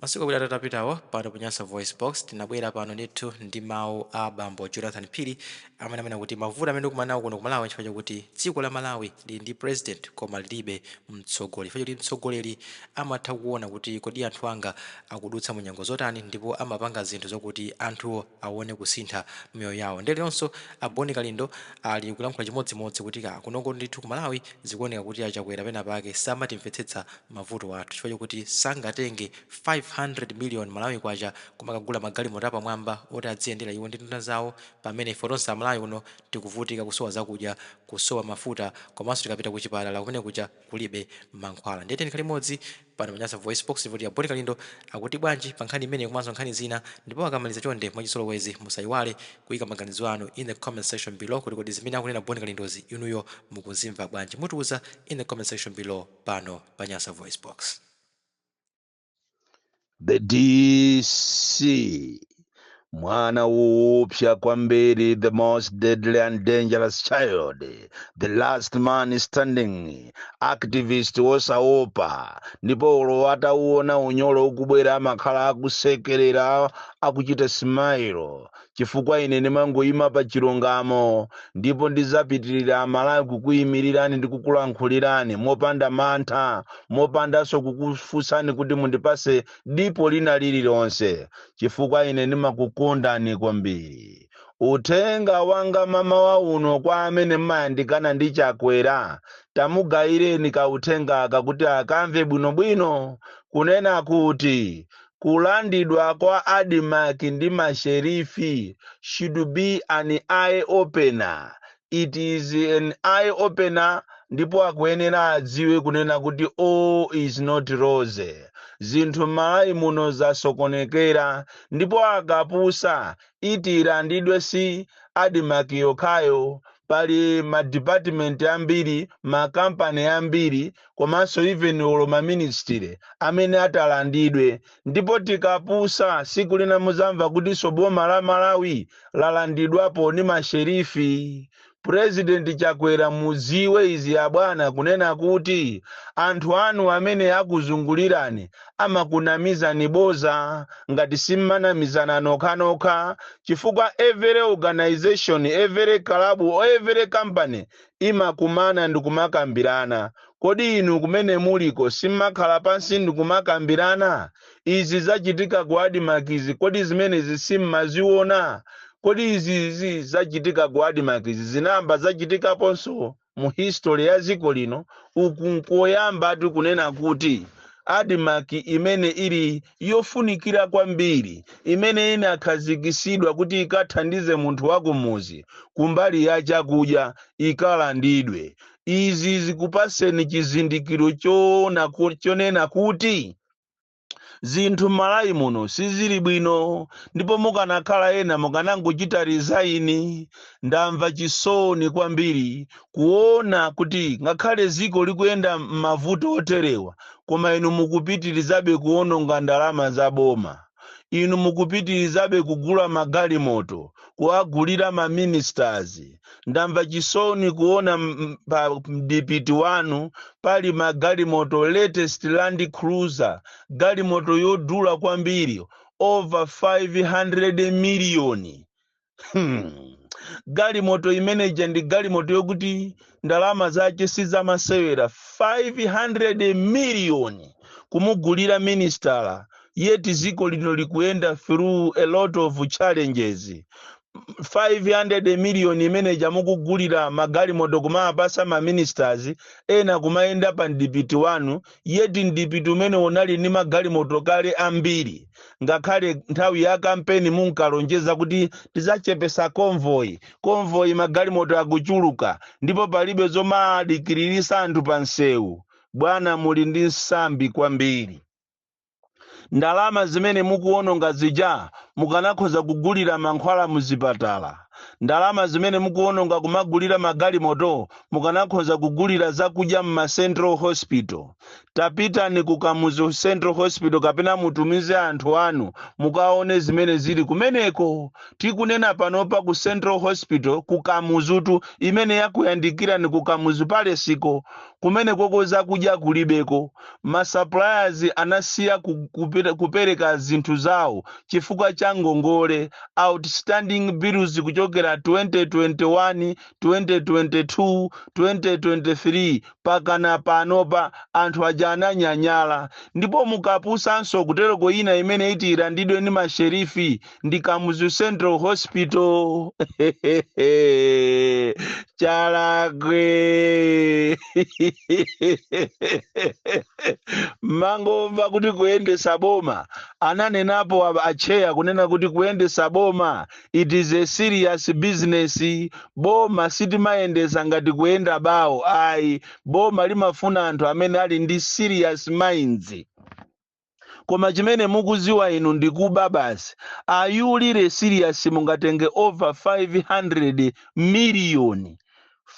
Masiku awiri atapitawo pano Nyasa Voice Box tinabwera pano ndithu ndi mawu a bambo Jonathan Phiri amene amene kuti mavuto amene tikumanawo kuno ku Malawi chifukwa chakuti dziko la Malawi lili ndi president koma lilibe mtsogoleri chifukwa chakuti mtsogoleri amatha kuona kuti kodi anthu anga akudutsa mu nyengo zotani ndipo amapanga zinthu zokuti anthuwo aone kusintha miyoyo yawo. Ndeleyonso Boni Kalindo ali kulankhula chimodzimodzi kuti kunoko ndithu ku Malawi zikuoneka kuti achakwera pena pake samatimvetsetsa mavuto athu chifukwa chakuti sangatenge 500 million Malawi kwacha kumakagula magalimoto apamwamba oti adziyendera iwo ndi nduna zawo pamene ife tonse Malawi uno tikuvutika kusowa zakudya, kusowa mafuta komanso tikapita kuchipatala kumene kucha kulibe mankhwala. Ndiyete ndikhale limodzi pano Nyasa Voice Box ndipo ya Boni Kalindo akuti bwanji pa nkhani imene komanso nkhani zina ndipo akamaliza chonde mwachizolowezi musayiwale kuyika maganizo anu in the comment section below kuti kodi zimene akunena Boni Kalindozi inuyo mukuzimva bwanji, mutiuza in the comment section below pano pa Nyasa Voice Box. The DC mwana woopsa kwambiri, the most deadly and dangerous child, the last man standing, activist wosaopa, ndipo ulo atauona unyolo ukubwera amakhala akusekerera akuchita smile chifukwa ine ndimangoyima pa chilungamo ndipo ndizapitirira Malawi kukuyimirirani ndi kukulankhulirani mopanda mantha, mopandanso kukufunsani kuti mundipase dipo lina lililonse chifukwa ine ndimakukondani kwambiri. Uthenga wanga mama wa uno kwa amene mmayandikana ndi chakwera, tamugayireni ka uthenga kakuti akamve bwinobwino kunena kuti kulandidwa kwa Adimack ndi masherifi should be an eye opener. It is an eye opener, ndipo akuyenera adziwe kunena kuti all is not rose. Zinthu Malawi muno zasokonekera ndipo akapusa iti ilandidwe si Adimack yokhayo, pali ma department ambiri, ma company ambiri, komanso even olo ma ministry amene atalandidwe. Ndipo tikapusa siku lina muzamva kuti soboma la Malawi lalandidwapo ni masherifi. President Chakwera muziwe izi ya bwana kunena kuti anthu anu amene akuzungulirani amakunamiza ni boza ngati simmanamizana nokha chifukwa every organization, every club, every company imakumana ndi kumakambirana. Kodi inu kumene muliko simmakhala pansi ndi kumakambirana? Izi zachitika ku Adimack, kodi zimene simmaziona? Kodi izi zachitika ku Adimack zinamba zachitika ponso mu history ya dziko lino? Uku nkoyamba tikunena kuti Adimack imene ili yofunikira kwambiri, imene inakhazikitsidwa kuti ikathandize munthu wakumuzi kumbali ya chakudya ikalandidwe. Izi zikupaseni chizindikiro chonena kuti zinthu Malawi muno sizili bwino, ndipo mukanakhala ena mukanangochita resign. Ndamva chisoni kwambiri kuona kuti ngakhale ziko likuyenda mavuto oterewa koma inu mukupitirizabe kuononga ndalama za boma. Inu mukupitirizabe kugula magalimoto, kuagulira ma ministers. Ndamva chisoni kuona pa dipiti wanu pali magalimoto latest Land Cruiser, galimoto yodula kwambiri over 500 million. Galimoto imeneja ndi galimoto yokuti ndalama zake sizamasewera 500 million kumugulira minister. Yet ziko lino likuyenda through a lot of challenges. 500 million imeneja mukugulira magalimoto kumapasa ma ministers ena kumayenda pa ndipiti wanu, yet ndipiti umene unali ni magalimoto kale ambiri. Ngakhale nthawi ya kampeni munkalonjeza kuti tizachepesa convoy magalimoto akuchuluka ndipo palibe zomadikirisa anthu pa nsewu. Bwana muli ndi nsambi kwambiri. Ndalama zimene mukuononga zija mukanakhoza kugulira mankhwala muzipatala, ndalama zimene mukuononga kumagulira magalimoto mukanakhoza kugulira zakudya mma Central Hospital. Tapitani ku Kamuzu Central Hospital kapena mutumize anthu anu mukaone zimene zili kumeneko. Tikunena panopa ku Central Hospital ku Kamuzutu imene yakuyandikira ni ku Kamuzu Palesiko kumene koko zakudya kulibeko. Ma suppliers anasiya kupereka zinthu zawo chifukwa cha ngongole. Outstanding bills kuchokera 2021 2022 2023 pakana panopa anthu aja ananyanyala. Ndipo mukapusanso kutereko ina imene iti ilandidwe ni masherifi ndi Kamuzu Central Hospital. Chalakwe. Mangomva kuti kuyendesa boma ananenapo acheya kunena kuti kuyendesa boma it is a serious business. Boma sitimayendesa ngati kuyenda bawo ayi, boma limafuna anthu amene ali ndi serious minds. Koma chimene mukuziwa inu ndikuba basi. Are you really serious mungatenge over 500 million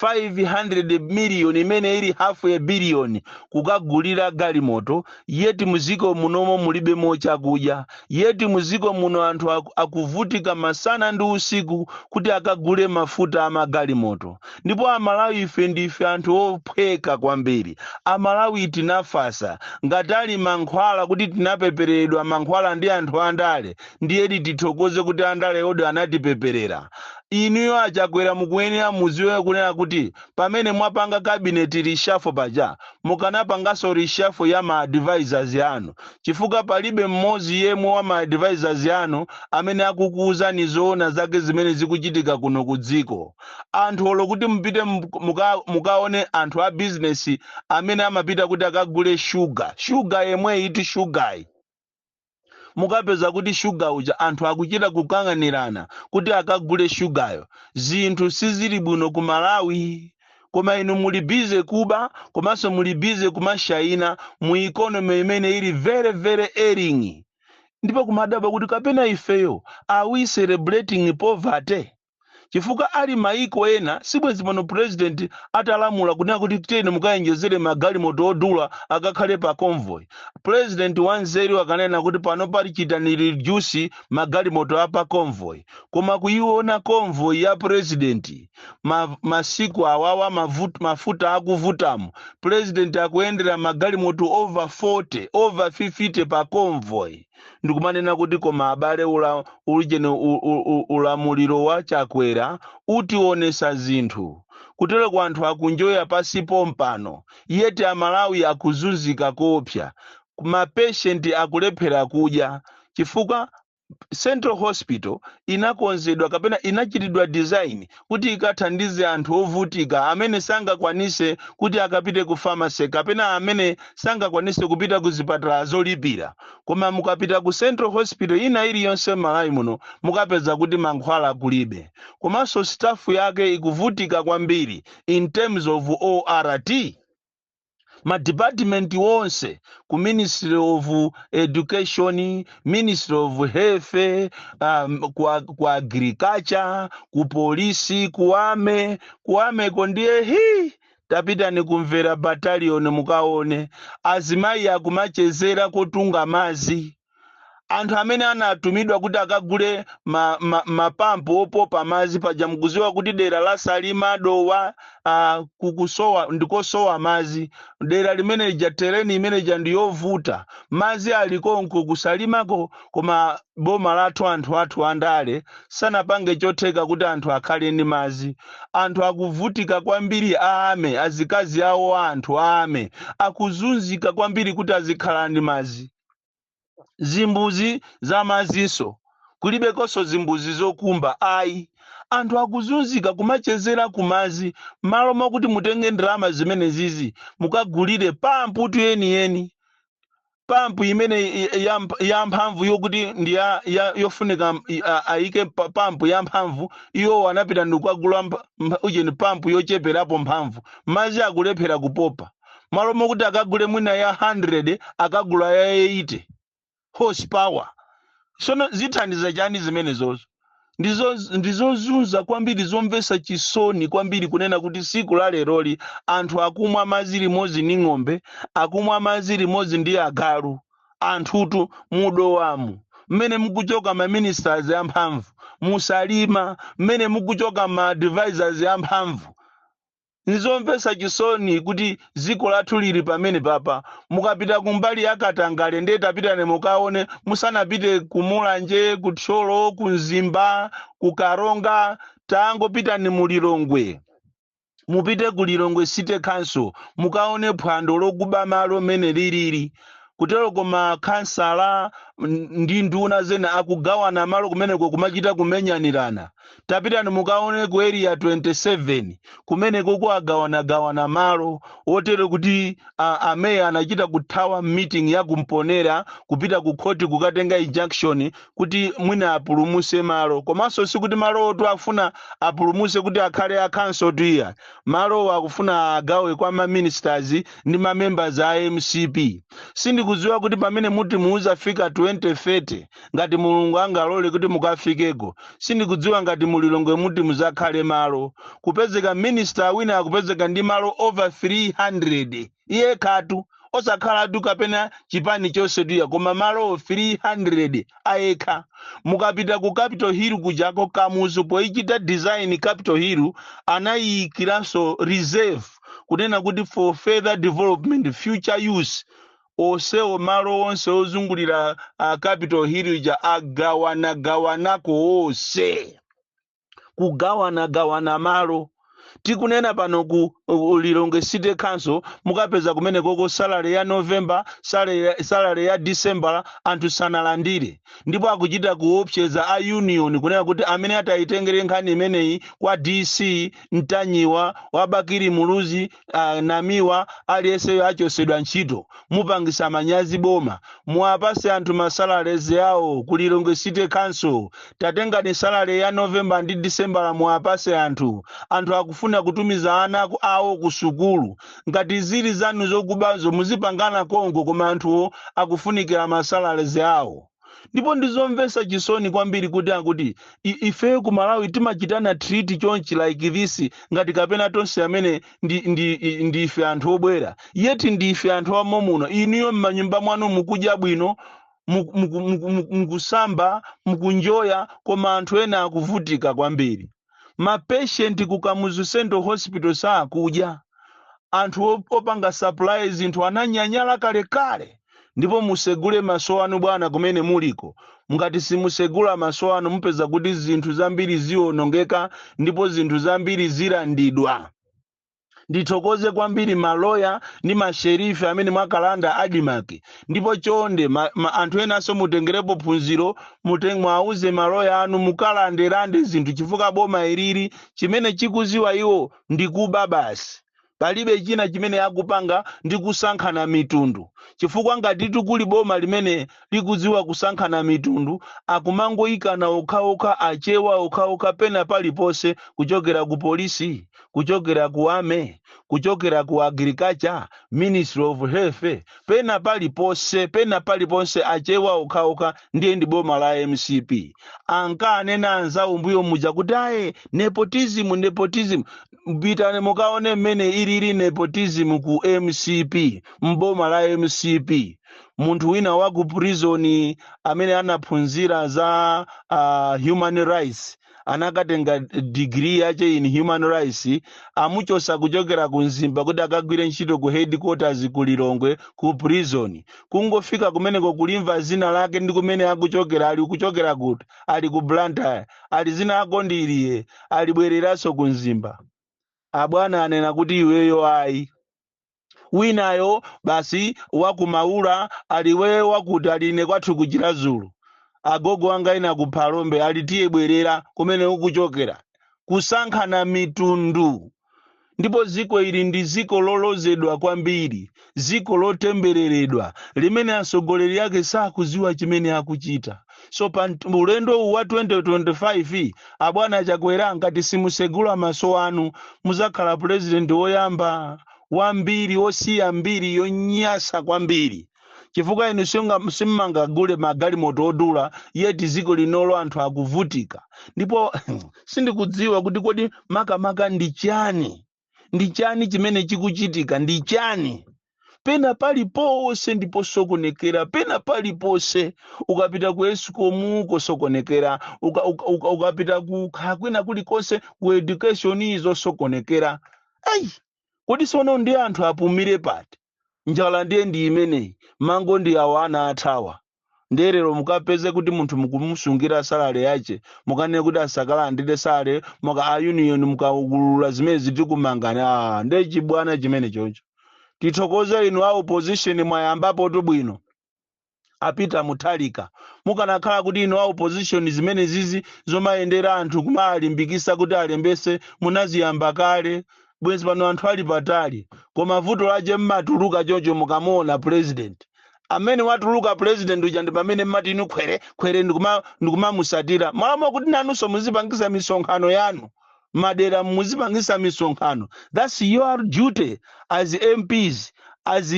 500 million imene ili half a billion kukagulira galimoto, yeti muziko munomo mulibe mochakudya, yeti muziko muno anthu akuvutika masana ndi usiku kuti akagule mafuta amagalimoto. Ndipo Amalawi ife ndife anthu ophweka kwambiri. Amalawi tinafasa ngatali mankhwala kuti tinapepereredwa mankhwala ndi anthu andale, ndiye tithokoze kuti andale odo anatipeperera. Inuyo achakwera mukuyenera muziwe kunena kuti pamene mwapanga cabinet reshuffle paja mukanapangaso reshuffle ya ma advisors yanu, chifukwa palibe mmodzi yemwe wa ma advisors yanu amene akukuuzani zoona zake zimene zikuchitika kuno kudziko. Anthu olo kuti mpite mukaone anthu a business amene amapita kuti akagule sugar yemwe iti sugar. Mukapeza kuti sugar uja anthu akuchita kukang'anirana kuti akagule sugayo. Zinthu sizili bwino ku Malawi. Koma inu muli bize Kuba komanso muli bize kumashaina mu economy imene ili very very ailing. Ndipo kumadaba kuti kapena ifeyo are we celebrating poverty? Chifukwa ali maiko ena sibwezi pano president atalamula kunena kuti tene mukayenjezere magalimoto odula akakhale pa convoy. President wanzeru akanena kuti pano pali chitani reduce magalimoto apa convoy. Koma kuiona convoy ya president masiku awawa mafuta akuvutamu, president akuyendera magalimoto over 40 over 50 pa convoy. Ndikumanena kuti koma abale ulamuliro wa Chakwera utionesa zinthu kutero kwa anthu akunjoya pasipo mpano, yeti Amalawi akuzunzika kopya, ma patient akulephera kudya chifukwa Central Hospital inakonzedwa kapena inachitidwa design kuti ikathandize anthu ovutika amene sangakwanise kuti akapite ku pharmacy kapena amene sangakwanise kupita ku zipatala zolipira. Koma mukapita ku Central Hospital ina iliyonse Malawi muno mukapeza kuti mankhwala kulibe, komanso staff yake ikuvutika kwambiri in terms of ORT. Ma department wonse ku Ministry of Education, Ministry of Health, ku Agriculture, ku Police, kuame kondiye tapita ni kumvera battalion mukaone azimayi akumachezera kotunga mazi. Anthu amene anatumidwa kuti akagule mapampu opopa mazi paja mukuziwa kuti dera la Salima Dowa kukusowa ndikosowa mazi, dera limene lija tereni imene ja ndiyovuta mazi alikonko kusalimako. Koma boma lathu anthu athu andale sanapange chotheka kuti anthu akhale ndi mazi. Anthu akuvutika kwambiri ame, azikazi awo anthu ame akuzunzika kwambiri kuti azikhala ndi mazi. Zimbuzi za maziso kulibe koso zimbuzi zokumba ayi. Anthu akuzunzika kumachezera kumazi malo mokuti mutenge ndalama zimene zizi mukagulire pampu yeni pampu imene ya mphamvu yokuti ndi yofunika aike pampu ya mphamvu iyo anapita ndikugula ujeni pampu yocheperapo mphamvu mazi akulephera kupopa malo mokuti akagule mwina ya 100 akagula ya 80 horsepower. Sono zithandiza chani zimene zozo? ndizozunza kwambiri zomvesa chisoni kwambiri kunena kuti siku la leroli anthu akumwa madzi limodzi ndi ng'ombe, akumwa madzi limodzi ndi agalu, anthutu mudowamu mmene mukuchoka ma ministers amphamvu, musalima mmene mukuchoka ma advisors amphamvu. Nizomvesa chisoni kuti ziko lathu lili pamene papa. Mukapita kumbali ya Katangale ndiye tapitane mukaone, musanapite kumulanje, kutcholo, kunzimba, kukaronga, tangopitani mulilongwe. Mupite kulilongwe City Council mukaone phwando lokuba malo mene lilili. Kutero koma kansala ndi nduna zena akugawana malo kumeneko kumachita kumenyanirana. Tapitani mukaone ku area 27 kumeneko kuagawana malo otero kuti ameya anachita kuthawa meeting ya kumponera kupita ku court kukatenga injunction kuti mwina apulumuse malo. Komanso sikuti malo otu afuna apulumuse kuti akhale a council tuya. Malo akufuna agawe kwa ma ministers ndi ma members a MCP. Sindikudziwa kuti pamene muti muuza fika 2030 ngati Mulungu angalole kuti mukafikeko. Sindikudziwa ngati mulilongwe muti muzakhale malo. Kupezeka minister wina akupezeka ndi malo over 300. Iye katu osakhala tu kapena chipani chose tuya koma malo 300 ayekha. Mukapita ku Capitol Hill kujako kamuzu poichita design Capitol Hill anayikiranso reserve kunena kuti for further development future use. Osewo malo onse ozungulira Capitol Hill ja agawana ose. Kugawana malo. Tikunena pano ku Lilongwe City Council mukapeza kumene koko salary ya November, salary ya December anthu sanalandire. Ndipo akuchita kuopseza a union kunena kuti amene atayitengere nkhani imeneyi kwa DC Ntanyiwa, Wabakiri Muluzi, Namiwa aliyense achosedwa ntchito. Mupangisa manyazi boma. Muwapase anthu masalaries yawo ku Lilongwe City Council. Tatengani salary ya November ndi December muwapase anthu. Anthu akufuna kutumiza ana awo ku sukulu. Ngati zili zanu zokubazo muzipangana kongo koma anthu akufunikira masalaries yawo. Ndipo ndizomvesa chisoni kwambiri kuti ife ku Malawi timachitana treat chonchi like this ngati kapena tonse amene ndi ife anthu obwera. Yeti ndi ife anthu amomuno. Iniyo m'manyumba mwanu mukudya bwino, mukusamba, mukunjoya koma anthu ena akuvutika kwambiri. Ma patient ku Kamuzu Central Hospital sakudya. Anthu opanga supplies inthu ananyanyala kale. Ndipo musegule maso anu bwana kumene muliko. Ngati simusegula maso anu mupeza kuti zinthu zambiri zionongeka ndipo zinthu zambiri zilandidwa. Ndithokoze kwambiri maloya ndi masherifi amene mwakalanda adimaki. Ndipo chonde anthu enaso mutengerepo phunziro, mwauze maloya anu mukalanderande zinthu chifukwa boma iliri chimene chikuziwa iwo ndikuba basi. Palibe china chimene akupanga ndi kusankhana mitundu. Chifukwa ngati kuli boma limene likudziwa kusankhana mitundu, akumangoyikana okhaokha achewa okhaokha pena palipose kuchokera ku polisi, kuchokera ku ame, kuchokera ku agriculture, Ministry of Health, pena palipose achewa okhaokha ndiye ndi boma la MCP. Anka anena anzawo mbuyo muja kuti aye nepotism. Bitane mukaone mmene ilili nepotism ku MCP, mboma la MCP. Munthu wina wa ku prison amene anaphunzira za human rights, anakatenga degree yache in human rights, amuchosa kuchokera ku Nzimba kuti akagwire ntchito ku headquarters ku Lilongwe ku prison. Kungofika kumeneko kulimva zina lake ndi kumene akuchokera, ali kuchokera kuti ali ku Blantyre, ali zina akondiriye, alibwereranso ku Nzimba. Abwana anena kuti iweyo ayi. Winayo basi wakumaula aliwe wakuti aline kwathu kuchira Zulu. Agogo anga ina ku Phalombe alitiye bwerera kumene ukuchokera. Kusankhana mitundu. Ndipo ziko ili ndi ziko lolozedwa kwambiri, ziko lotembereredwa, limene asogoleri yake sakuziwa chimene akuchita. So pa ulendo wa 2025 abwana Chakwera ngati simusegula maso anu muzakhala president woyamba wambiri osiya mbiri yonyasa kwambiri. chifukwa inu simmangagule magalimoto odula yeti dziko linolo anthu akuvutika. Ndipo sindikudziwa kuti kodi makamaka ndi chani chimene chikuchitika, ndi chani. Pena paliponse ndipo sokonekera, pena paliponse ukapita ku esikomu kosokonekera, ukapita kwina kulikonse ku education izo sokonekera. Ayi, kodi sono ndi anthu apumire pati? Njala ndiye ndi imeneyi, mango ndi awa ana athawa. Nderero mukapeze kuti munthu mukumusungira salale yache, mukanene kuti asakalandire sale, muka a union mukaulula zimene zitikumangana. Nde chibwana chimene choncho. Tithokoze inu a opposition mwayambapo tubwino. Apita Mutharika, mukanakhala kuti inu a opposition zimene zizi zomayendera anthu kumalimbikisa kuti alembese munaziyamba kale. Bwezi pano anthu ali patali, koma vuto lache mmatuluka choncho mukamona president. Amene watuluka president uja ndi pamene mmati inu kwere ndikumamusatira. Mwalamu kuti nanunso muzipangisa misonkhano yanu. Madera muzipangisa misonkhano. That's your duty as MPs, as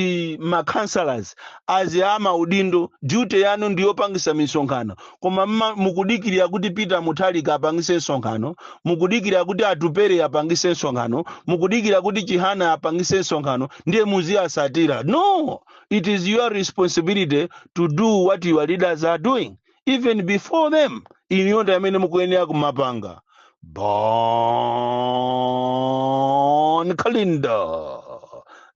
councillors, as amaudindo. Duty yanu ndiyo pangisa misonkhano. Koma mukudikirira kuti Peter Mutharika apangise misonkhano, mukudikirira kuti Atupere apangise misonkhano, mukudikirira kuti Chihana apangise misonkhano, ndiye muziyasatira. No, it is your responsibility to do what your leaders are doing, even before them. Iniyonda amene mukuyenera kumapanga. Born Kalinda,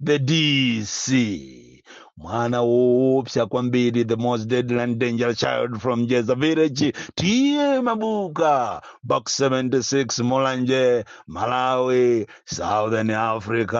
the DC. Mwana woopsa kwambiri, the most deadly and dangerous child from Jeza village. Tie Mabuka, Box 76, Molanje, Malawi, Southern Africa.